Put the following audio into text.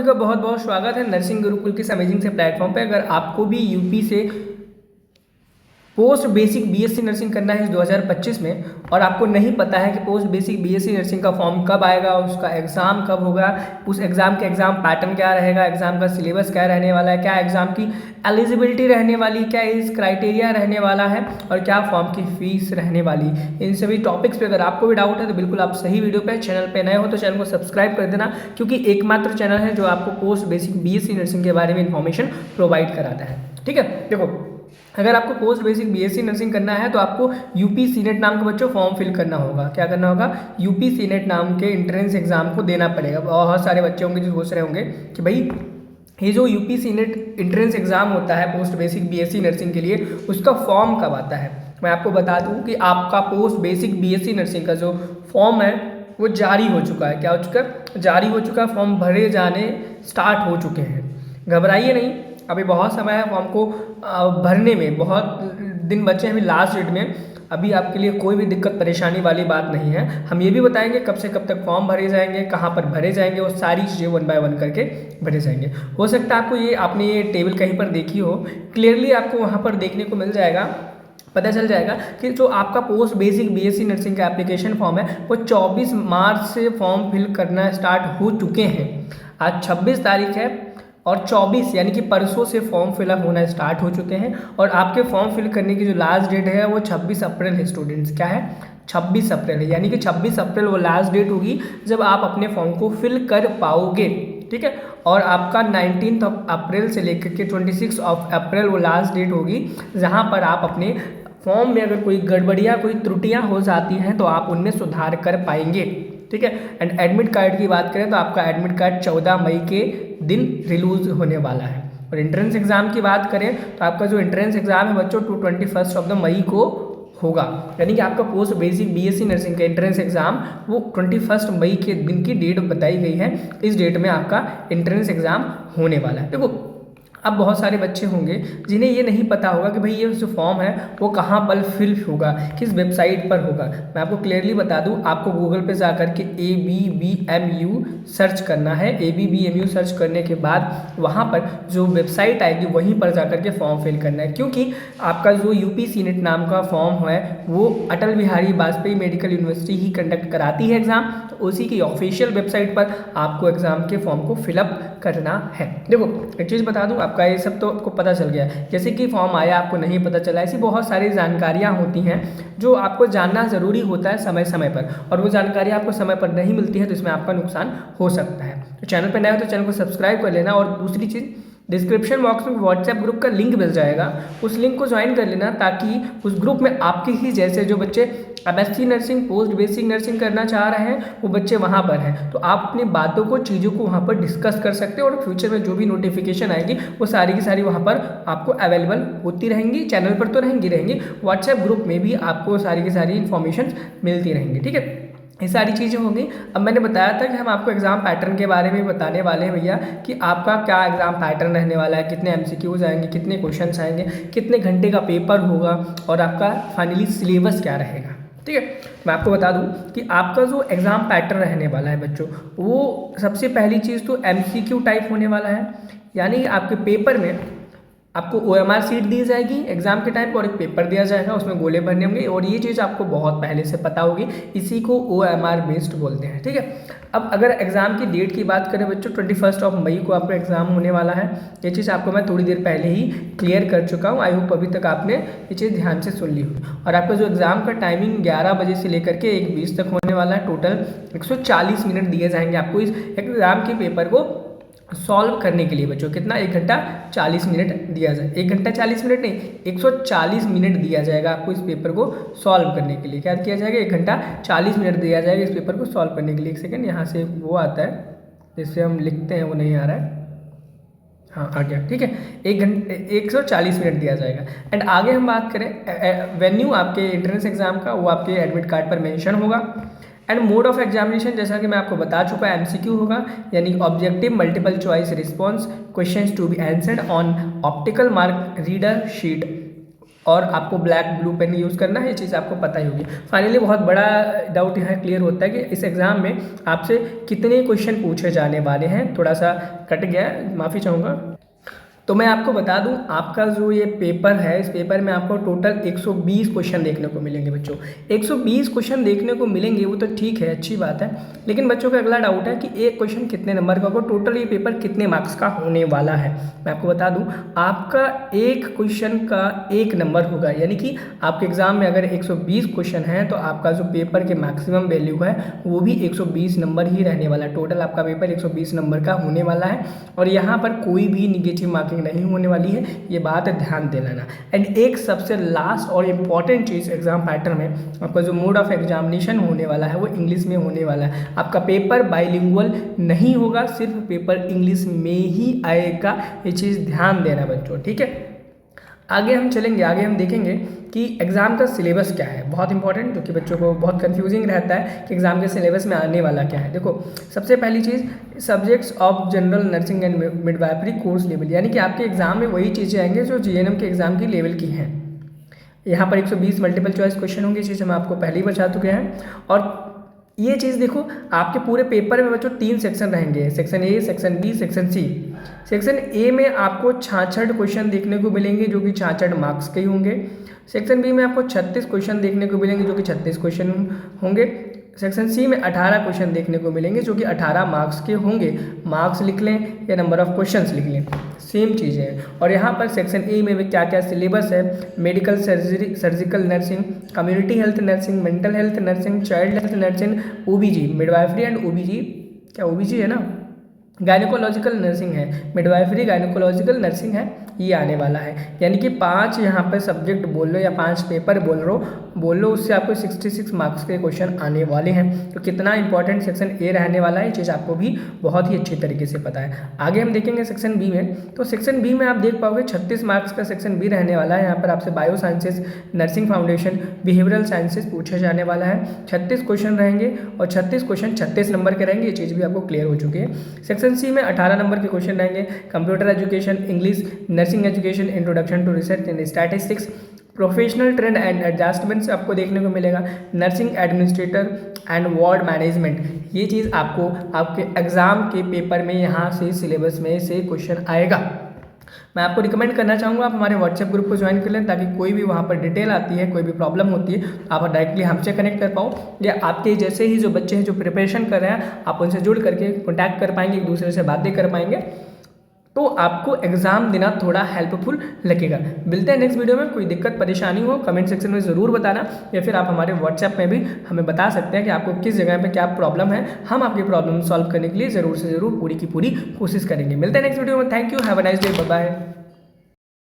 का बहुत बहुत स्वागत है नर्सिंग गुरुकुल के इस अमेजिंग से प्लेटफॉर्म पे। अगर आपको भी यूपी से पोस्ट बेसिक बीएससी नर्सिंग करना है इस 2025 में और आपको नहीं पता है कि पोस्ट बेसिक बीएससी नर्सिंग का फॉर्म कब आएगा, उसका एग्ज़ाम कब होगा, उस एग्ज़ाम के एग्ज़ाम पैटर्न क्या रहेगा, एग्ज़ाम का सिलेबस क्या रहने वाला है, क्या एग्ज़ाम की एलिजिबिलिटी रहने वाली, क्या इस क्राइटेरिया रहने वाला है और क्या फॉर्म की फ़ीस रहने वाली, इन सभी टॉपिक्स पे अगर आपको भी डाउट है तो बिल्कुल आप सही वीडियो पे, चैनल पे नए हो तो चैनल को सब्सक्राइब कर देना, क्योंकि एकमात्र चैनल है जो आपको पोस्ट बेसिक बीएससी नर्सिंग के बारे में इंफॉर्मेशन प्रोवाइड कराता है। ठीक है, देखो अगर आपको पोस्ट बेसिक बीएससी नर्सिंग करना है तो आपको यूपी सीनेट नाम का बच्चों फॉर्म फिल करना होगा। क्या करना होगा? यूपी सीनेट नाम के एंट्रेंस एग्जाम को देना पड़ेगा। बहुत सारे बच्चे होंगे जो सोच रहे होंगे कि भाई ये जो यूपी सीनेट एंट्रेंस एग्जाम होता है पोस्ट बेसिक बीएससी नर्सिंग के लिए, उसका फॉर्म कब आता है। मैं आपको बता दूं कि आपका पोस्ट बेसिक बीएससी नर्सिंग का जो फॉर्म है वो जारी हो चुका है। क्या हो चुका है? जारी हो चुका है। फॉर्म भरे जाने स्टार्ट हो चुके हैं। घबराइए नहीं, अभी बहुत समय है फॉर्म को भरने में, बहुत दिन बचे हैं अभी लास्ट डेट में। अभी आपके लिए कोई भी दिक्कत परेशानी वाली बात नहीं है। हम ये भी बताएंगे कब से कब तक फॉर्म भरे जाएंगे, कहाँ पर भरे जाएंगे, और सारी चीज़ें 1 बाय 1 करके भरे जाएंगे। हो सकता है आपको आपने ये टेबल कहीं पर देखी हो, क्लियरली आपको वहाँ पर देखने को मिल जाएगा, पता चल जाएगा कि जो आपका पोस्ट बेसिक बीएससी नर्सिंग का एप्लीकेशन फॉर्म है वो 24 मार्च से फॉर्म फिल करना स्टार्ट हो चुके हैं। आज 26 तारीख है और 24 यानी कि परसों से फॉर्म फिलअप होना स्टार्ट हो चुके हैं। और आपके फॉर्म फिल करने की जो लास्ट डेट है वो 26 अप्रैल है। स्टूडेंट्स, क्या है? 26 अप्रैल है, यानी कि 26 अप्रैल वो लास्ट डेट होगी जब आप अपने फॉर्म को फिल कर पाओगे। ठीक है, और आपका 19 अप्रैल से लेकर के 26 अप्रैल वो लास्ट डेट होगी जहाँ पर आप अपने फॉर्म में अगर कोई गड़बड़ियाँ, कोई त्रुटियाँ हो जाती हैं तो आप उनमें सुधार कर पाएंगे। ठीक है, एंड एडमिट कार्ड की बात करें तो आपका एडमिट कार्ड 14 मई के दिन रिलीज होने वाला है। और एंट्रेंस एग्जाम की बात करें तो आपका जो एंट्रेंस एग्जाम है बच्चों 21 मई को होगा, यानी कि आपका पोस्ट बेसिक बीएससी नर्सिंग का एंट्रेंस एग्जाम वो 21 मई के दिन की डेट बताई गई है। इस डेट में आपका एंट्रेंस एग्जाम होने वाला है। देखो अब बहुत सारे बच्चे होंगे जिन्हें ये नहीं पता होगा कि भाई ये जो फॉर्म है वो कहाँ पर फिल होगा, किस वेबसाइट पर होगा। मैं आपको क्लियरली बता दूं, आपको गूगल पे जाकर के ABBMU सर्च करना है। ABBMU सर्च करने के बाद वहाँ पर जो वेबसाइट आएगी वहीं पर जाकर के फॉर्म फिल करना है, क्योंकि आपका जो यूपी सीनेट नाम का फॉर्म है वो अटल बिहारी वाजपेयी मेडिकल यूनिवर्सिटी ही कंडक्ट कराती है एग्जाम, तो उसी की ऑफिशियल वेबसाइट पर आपको एग्जाम के फॉर्म को फिलअप करना है। देखो एक चीज़ बता दूं, आपका ये सब तो आपको पता चल गया, जैसे कि फॉर्म आया आपको नहीं पता चला, ऐसी बहुत सारी जानकारियां होती हैं जो आपको जानना ज़रूरी होता है समय समय पर, और वो जानकारी आपको समय पर नहीं मिलती है तो इसमें आपका नुकसान हो सकता है। तो चैनल पर नए हो तो चैनल को सब्सक्राइब कर लेना। और दूसरी चीज़, डिस्क्रिप्शन बॉक्स में व्हाट्सएप ग्रुप का लिंक मिल जाएगा, उस लिंक को ज्वाइन कर लेना ताकि उस ग्रुप में आपके ही जैसे जो बच्चे MSc nursing post basic nursing करना चाह रहे हैं वो बच्चे वहाँ पर हैं, तो आप अपनी बातों को, चीज़ों को वहाँ पर डिस्कस कर सकते हो और फ्यूचर में जो भी नोटिफिकेशन आएगी वो सारी की सारी वहाँ पर आपको अवेलेबल होती रहेंगी। चैनल पर तो रहेंगी, व्हाट्सएप ग्रुप में भी आपको सारी की सारी इन्फॉर्मेशन मिलती रहेंगी। ठीक है, ये सारी चीज़ें होंगी। अब मैंने बताया था कि हम आपको एग्ज़ाम पैटर्न के बारे में बताने वाले हैं भैया, कि आपका क्या एग्ज़ाम पैटर्न रहने वाला है, कितने MCQs आएंगे, कितने क्वेश्चंस आएंगे, कितने घंटे का पेपर होगा और आपका फाइनली सिलेबस क्या रहेगा। ठीक है, मैं आपको बता दूं कि आपका जो एग्ज़ाम पैटर्न रहने वाला है बच्चों, वो सबसे पहली चीज़ तो MCQ टाइप होने वाला है, यानी आपके पेपर में आपको OMR सीट दी जाएगी एग्जाम के टाइम पर और एक पेपर दिया जाएगा, उसमें गोले भरने होंगे, और ये चीज़ आपको बहुत पहले से पता होगी, इसी को OMR बेस्ड बोलते हैं। ठीक है, अब अगर एग्जाम की डेट की बात करें बच्चों 21 मई को आपका एग्जाम होने वाला है। ये चीज़ आपको मैं थोड़ी देर पहले ही क्लियर कर चुका हूँ, आई होप अभी तक आपने ये चीज़ ध्यान से सुन ली हो। और आपका जो एग्जाम का टाइमिंग 11 बजे से लेकर के 1:20 तक होने वाला है। टोटल 140 मिनट दिए जाएंगे आपको इस एग्जाम के पेपर को सॉल्व करने के लिए बच्चों। कितना? 1 घंटा 40 मिनट दिया जाए, 1 घंटा 40 मिनट नहीं, 140 मिनट दिया जाएगा आपको इस पेपर को सॉल्व करने के लिए। क्या किया जाएगा? 1 घंटा 40 मिनट दिया जाएगा इस पेपर को सॉल्व करने के लिए। एक सेकेंड, यहाँ से वो आता है जिससे हम लिखते हैं वो नहीं आ रहा है, हाँ आ गया। ठीक है, 1 घंटे 140 मिनट दिया जाएगा। एंड आगे हम बात करें वेन्यू आपके एंट्रेंस एग्जाम का, वो आपके एडमिट कार्ड पर मेंशन होगा। एंड मोड ऑफ एग्जामिनेशन जैसा कि मैं आपको बता चुका है MCQ होगा, यानी objective multiple choice response questions to be answered on optical mark reader sheet और आपको ब्लैक ब्लू पेन यूज़ करना है, ये चीज़ आपको पता ही होगी। फाइनली बहुत बड़ा डाउट यहाँ क्लियर होता है कि इस एग्ज़ाम में आपसे कितने क्वेश्चन पूछे जाने वाले हैं। थोड़ा सा कट गया, माफ़ी चाहूँगा। तो मैं आपको बता दूं, आपका जो ये पेपर है, इस पेपर में आपको टोटल 120 क्वेश्चन देखने को मिलेंगे बच्चों। 120 क्वेश्चन देखने को मिलेंगे, वो तो ठीक है, अच्छी बात है, लेकिन बच्चों का अगला डाउट है कि एक क्वेश्चन कितने नंबर का होगा, टोटल ये पेपर कितने मार्क्स का होने वाला है। मैं आपको बता दूं, आपका एक क्वेश्चन का 1 नंबर होगा, यानी कि आपके एग्जाम में अगर 120 क्वेश्चन हैं तो आपका जो पेपर के मैक्सिमम वैल्यू है वो भी 120 नंबर ही रहने वाला है। टोटल आपका पेपर 120 नंबर का होने वाला है और यहाँ पर कोई भी निगेटिव मार्किंग नहीं होने वाली है, ये बात ध्यान दे लेना। एंड एक सबसे लास्ट और इम्पॉर्टेंट चीज़ एग्जाम पैटर्न में, आपका जो मोड ऑफ एग्जामिनेशन होने वाला है वो इंग्लिश में होने वाला है। आपका पेपर बाइलिंगुअल नहीं होगा, सिर्फ पेपर इंग्लिश में ही आएगा, ये चीज़ ध्यान देना बच्चों, ठीक है। आगे हम चलेंगे, आगे हम देखेंगे कि एग्ज़ाम का सिलेबस क्या है, बहुत इंपॉर्टेंट, जो कि बच्चों को बहुत कंफ्यूजिंग रहता है कि एग्ज़ाम के सिलेबस में आने वाला क्या है। देखो, सबसे पहली चीज़ subjects of general nursing and midwifery course level, यानी कि आपके एग्ज़ाम में वही चीज़ें आएंगे जो जीएनएम के एग्ज़ाम की लेवल की हैं। यहाँ पर 120 मल्टीपल चॉइस क्वेश्चन होंगे, ये चीज़ हम आपको पहले ही बता चुके हैं। और ये चीज़ देखो, आपके पूरे पेपर में बच्चों 3 सेक्शन रहेंगे, section A, section B, section C. Section A में आपको 66 क्वेश्चन देखने को मिलेंगे जो कि 66 मार्क्स के ही होंगे। सेक्शन बी में आपको 36 क्वेश्चन देखने को मिलेंगे जो कि 36 क्वेश्चन होंगे। सेक्शन सी में 18 क्वेश्चन देखने को मिलेंगे जो कि 18 मार्क्स के होंगे। मार्क्स लिख लें या नंबर ऑफ क्वेश्चंस लिख लें, सेम चीज़ें हैं। और यहाँ पर सेक्शन ए में भी क्या क्या सिलेबस है, medical surgical nursing, community health nursing, mental health nursing, child health nursing, ओबीजी, midwifery and ओबीजी, क्या ओबीजी है ना, गायनिकोलॉजिकल नर्सिंग है, मिडवाइफरी गायनिकोलॉजिकल नर्सिंग है, ये आने वाला है। यानी कि 5 यहाँ पर सब्जेक्ट बोल लो या 5 पेपर बोल लो, उससे आपको 66 मार्क्स के क्वेश्चन आने वाले हैं। तो कितना इंपॉर्टेंट सेक्शन ए रहने वाला है, ये चीज़ आपको भी बहुत ही अच्छी तरीके से पता है। आगे हम देखेंगे सेक्शन बी में, तो सेक्शन बी में आप देख पाओगे 36 मार्क्स का सेक्शन बी रहने वाला है। यहाँ पर आपसे bio sciences, nursing foundation, behavioural sciences पूछे जाने वाला है। 36 क्वेश्चन रहेंगे और 36 क्वेश्चन 36 नंबर के रहेंगे, ये चीज़ भी आपको क्लियर हो चुकी है। सेक्शन सी में 18 नंबर के क्वेश्चन रहेंगे, computer education, English, nursing education, introduction to research and statistics, professional trend and adjustments आपको देखने को मिलेगा, nursing administrator and ward management. ये चीज़ आपको आपके एग्ज़ाम के पेपर में यहाँ से सिलेबस में से क्वेश्चन आएगा। मैं आपको रिकमेंड करना चाहूँगा आप हमारे व्हाट्सएप ग्रुप को ज्वाइन कर लें, ताकि कोई भी वहाँ पर डिटेल आती है, कोई भी प्रॉब्लम होती है, आप डायरेक्टली हमसे कनेक्ट कर पाओ, या आपके जैसे ही जो बच्चे हैं जो प्रिपरेशन कर रहे हैं, आप उनसे जुड़ करके कॉन्टैक्ट कर पाएंगे, एक दूसरे से बातें कर पाएंगे, तो आपको एग्ज़ाम देना थोड़ा हेल्पफुल लगेगा। मिलते हैं नेक्स्ट वीडियो में। कोई दिक्कत परेशानी हो कमेंट सेक्शन में ज़रूर बताना, या फिर आप हमारे व्हाट्सएप में भी हमें बता सकते हैं कि आपको किस जगह पे क्या प्रॉब्लम है। हम आपकी प्रॉब्लम सॉल्व करने के लिए ज़रूर से ज़रूर पूरी की पूरी कोशिश करेंगे। मिलते हैं नेक्स्ट वीडियो में। Thank you, have a nice day, bye bye.